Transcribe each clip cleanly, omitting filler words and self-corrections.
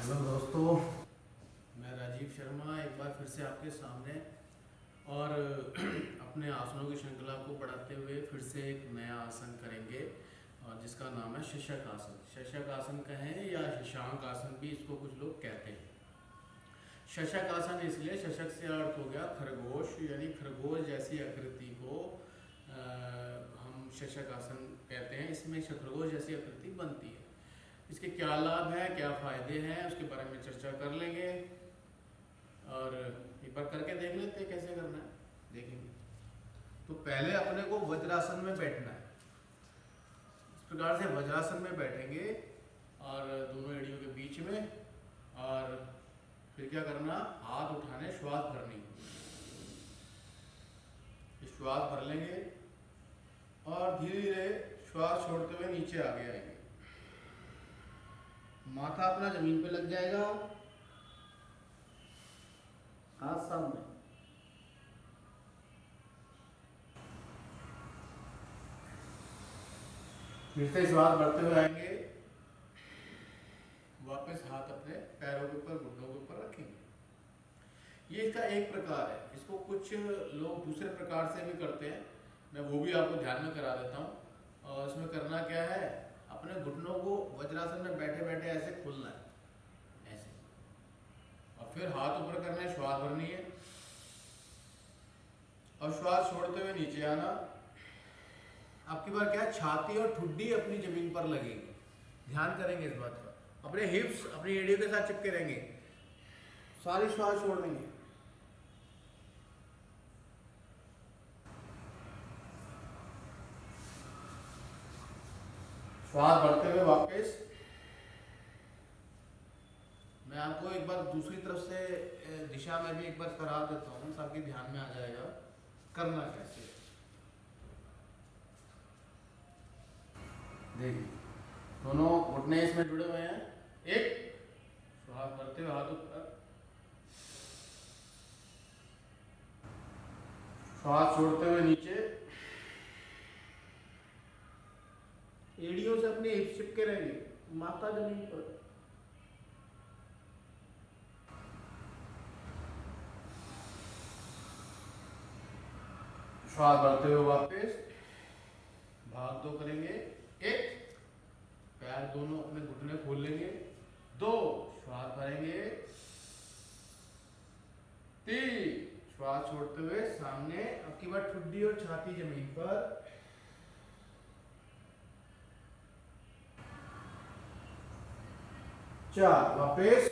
Hello दोस्तों, मैं राजीव शर्मा एक बार फिर से आपके सामने और अपने आसनों की श्रृंखला को बढ़ाते हुए फिर से एक नया आसन करेंगे और जिसका नाम है शशक आसन। शशक आसन कहें या शशांक आसन भी इसको कुछ लोग कहते हैं। शशक आसन इसलिए, शशक से अर्थ हो गया खरगोश, यानी खरगोश जैसी आकृति को हम शशक आसन कहते हैं। इसमें खरगोश जैसी आकृति बनती है। इसके क्या लाभ हैं, क्या फायदे हैं, उसके बारे में चर्चा कर लेंगे और एक बार करके देख लेते हैं कैसे करना है, देखेंगे। तो पहले अपने को वज्रासन में बैठना है। इस प्रकार से वज्रासन में बैठेंगे और दोनों एड़ियों के बीच में, और फिर क्या करना, हाथ उठाने, श्वास भरनी। श्वास भर लेंगे और धीरे धीरे श्वास छोड़ते हुए नीचे आगे आएंगे। माथा अपना जमीन पे लग जाएगा, हाथ सामने। फिर से श्वास भरते हुए आएंगे, वापस हाथ अपने पैरों के ऊपर, घुटनों के ऊपर रखेंगे। ये इसका एक प्रकार है। इसको कुछ लोग दूसरे प्रकार से भी करते हैं, मैं वो भी आपको ध्यान में करा देता हूँ। और इसमें करना क्या है, अपने घुटनों को वज्रासन में बैठे बैठे ऐसे खोलना है, ऐसे, और फिर हाथ ऊपर करना है, श्वास भरनी है और श्वास छोड़ते हुए नीचे आना। आपकी बार क्या, छाती और ठुड्डी अपनी जमीन पर लगेगी। ध्यान करेंगे इस बात का। अपने हिप्स अपनी एड़ियों के साथ चिपके रहेंगे, सारी श्वास छोड़ देंगे। श्वास भरते हुए वापस। मैं आपको एक बार दूसरी तरफ से दिशा में भी एक बार करा देता हूँ ताकि ध्यान में आ जाएगा करना कैसे। देखिए, दोनों घुटने इसमें जुड़े हुए हैं। एक, श्वास भरते हुए हाथ ऊपर, श्वास छोड़ते हुए नीचे, एड़ियों से अपने हिप चिपके रहेंगे, माथा जमीन पर। श्वास भरते हुए वापस, भाग दो करेंगे। एक, पैर दोनों अपने घुटने खोल लेंगे। दो, श्वास भरेंगे। तीन, श्वास छोड़ते हुए सामने, आपकी बार ठुड्डी और छाती जमीन पर। चार, वापस।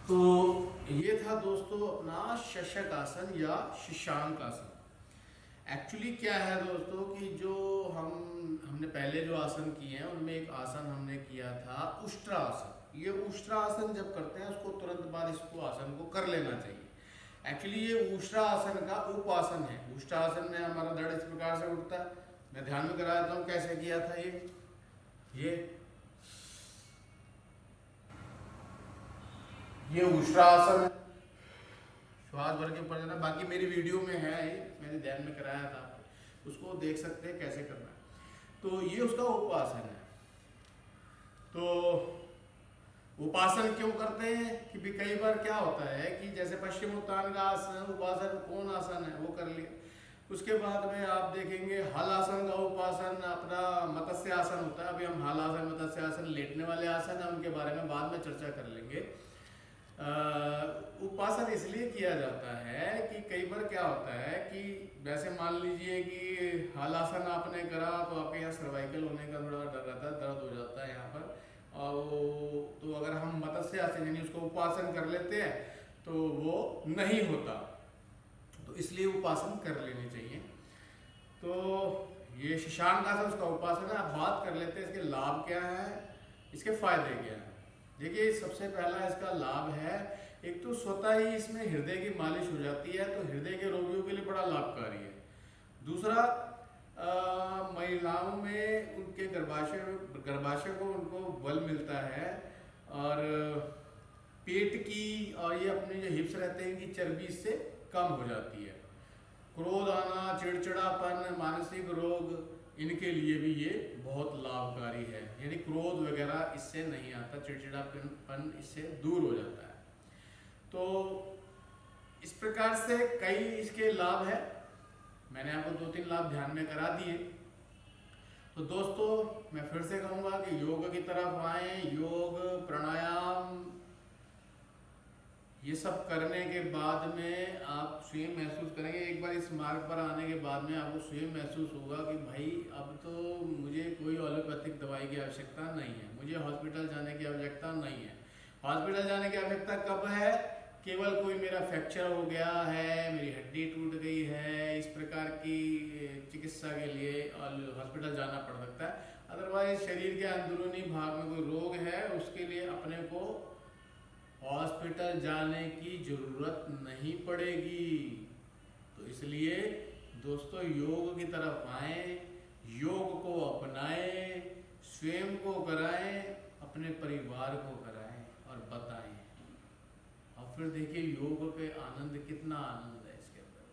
तो ये था दोस्तों अपना शशक आसन या शशांक आसन। एक्चुअली क्या है दोस्तों कि जो हमने पहले जो आसन किए हैं उनमें एक आसन हमने किया था उष्ट्रासन। ये उष्ट्रासन जब करते हैं उसको तुरंत बाद इसको आसन को कर लेना चाहिए। एक्चुअली ये उष्ट्रासन का उपासन है। उष्ट्रासन में हमारा धड़ इस प्रकार से उठता है। मैं ध्यान में करा देता हूँ कैसे किया था ये उष्ट्रासन है। श्वास भर के ऊपर जाना, बाकी मेरी वीडियो में है, मैंने ध्यान में कराया था, उसको देख सकते हैं कैसे करना है। तो ये उसका उपासन है। तो उपासन क्यों करते हैं कि भी कई बार क्या होता है कि जैसे पश्चिम उत्तान का आसन उपासन कौन आसन है वो कर लिया, उसके बाद में आप देखेंगे हल आसन का उपासन अपना मत्स्य आसन होता है। अभी हम हल आसन, मत्स्य आसन, लेटने वाले आसन है, उनके बारे में बाद में चर्चा कर लेंगे। उपासन इसलिए किया जाता है कि कई बार क्या होता है कि वैसे मान लीजिए कि हल आसन आपने करा तो आपके यहाँ सर्वाइकल होने का थोड़ा डर रहता है, दर्द हो जाता है यहाँ पर। और तो अगर हम मत्स्य आसन यानी उसको उपासन कर लेते हैं तो वो नहीं होता, तो इसलिए उपासन कर लेने चाहिए। तो ये शशांक आसन उसका उपासन है। अब बात कर लेते हैं इसके लाभ क्या है, इसके फायदे क्या है। देखिए, सबसे पहला इसका लाभ है, एक तो स्वतः ही इसमें हृदय की मालिश हो जाती है, तो हृदय के रोगियों के लिए बड़ा लाभकारी है। दूसरा, महिलाओं में उनके गर्भाशय को उनको बल मिलता है, और पेट की और ये अपने जो हिप्स रहते हैं इनकी चर्बी इससे कम हो जाती है। क्रोध आना, चिड़चिड़ापन, मानसिक रोग इनके लिए भी ये बहुत लाभकारी है, यानी क्रोध वगैरह इससे नहीं आता, चिड़चिड़ापन इससे दूर हो जाता है। तो इस प्रकार से कई इसके लाभ है, मैंने आपको 2-3 लाभ ध्यान में करा दिए। तो दोस्तों मैं फिर से कहूँगा कि योग की तरफ आए, योग प्राणायाम ये सब करने के बाद में आप स्वयं महसूस करेंगे, एक बार इस मार्ग पर आने के बाद में आपको स्वयं महसूस होगा कि भाई अब तो मुझे कोई एलोपैथिक दवाई की आवश्यकता नहीं है, मुझे हॉस्पिटल जाने की आवश्यकता नहीं है। हॉस्पिटल जाने की आवश्यकता कब है? केवल कोई मेरा फ्रैक्चर हो गया है, मेरी हड्डी टूट गई है, इस प्रकार की चिकित्सा के लिए हॉस्पिटल जाना पड़ सकता है। अदरवाइज शरीर के अंदरूनी भाग में कोई रोग है, उसके लिए अपने को हॉस्पिटल जाने की जरूरत नहीं पड़ेगी। तो इसलिए दोस्तों योग की तरफ आए, योग को अपनाएं, स्वयं को कराएं, अपने परिवार को कराएं और बताएं। और फिर देखिए योग के आनंद, कितना आनंद है इसके अंदर।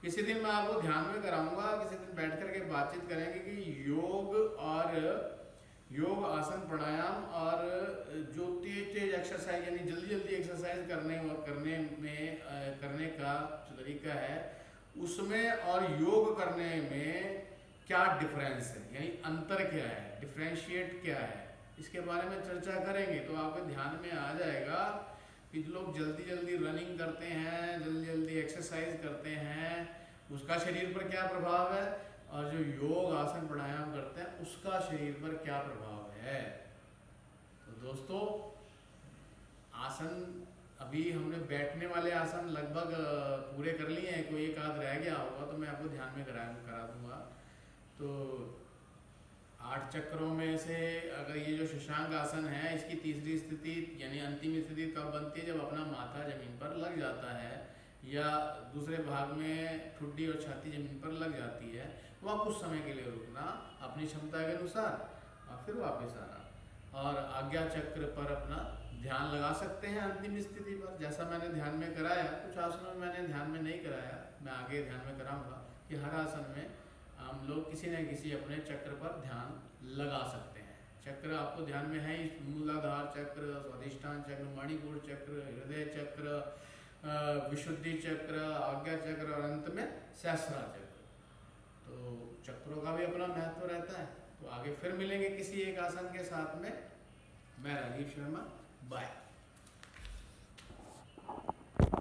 किसी दिन मैं आपको ध्यान में कराऊंगा, किसी दिन बैठ करके बातचीत करेंगे कि योग आसन प्राणायाम और जो तेज एक्सरसाइज यानी जल्दी एक्सरसाइज करने का जो तरीका है उसमें और योग करने में क्या डिफरेंस है, यानी अंतर क्या है, डिफरेंशिएट क्या है, इसके बारे में चर्चा करेंगे। तो आपके ध्यान में आ जाएगा कि जो लोग जल्दी रनिंग करते हैं, जल्दी एक्सरसाइज करते हैं, उसका शरीर पर क्या प्रभाव है, और जो योग आसन प्राणायाम करते हैं उसका शरीर पर क्या प्रभाव है। तो दोस्तों आसन अभी हमने बैठने वाले आसन लगभग पूरे कर लिए हैं, कोई एक आध रह गया होगा तो मैं आपको ध्यान में करा दूंगा। तो 8 चक्रों में से अगर ये जो शशांक आसन है, इसकी तीसरी स्थिति यानी अंतिम स्थिति कब बनती है? जब अपना माथा जमीन पर लग जाता है या दूसरे भाग में ठुड्डी और छाती जमीन पर लग जाती है, वहाँ कुछ समय के लिए रुकना अपनी क्षमता के अनुसार और फिर वापस आना, और आज्ञा चक्र पर अपना ध्यान लगा सकते हैं अंतिम स्थिति पर, जैसा मैंने ध्यान में कराया। कुछ आसनों में मैंने ध्यान में नहीं कराया, मैं आगे ध्यान में कराऊंगा कि हर आसन में हम लोग किसी न किसी अपने चक्र पर ध्यान लगा सकते हैं। चक्र आपको ध्यान में है, मूलाधार चक्र, स्वाधिष्ठान चक्र, मणिपुर चक्र, हृदय चक्र, विशुद्धि चक्र, आज्ञा चक्र और अंत में सहस्रा चक्र। तो चक्रों का भी अपना महत्व रहता है। तो आगे फिर मिलेंगे किसी एक आसन के साथ में। मैं राजीव शर्मा, बाय।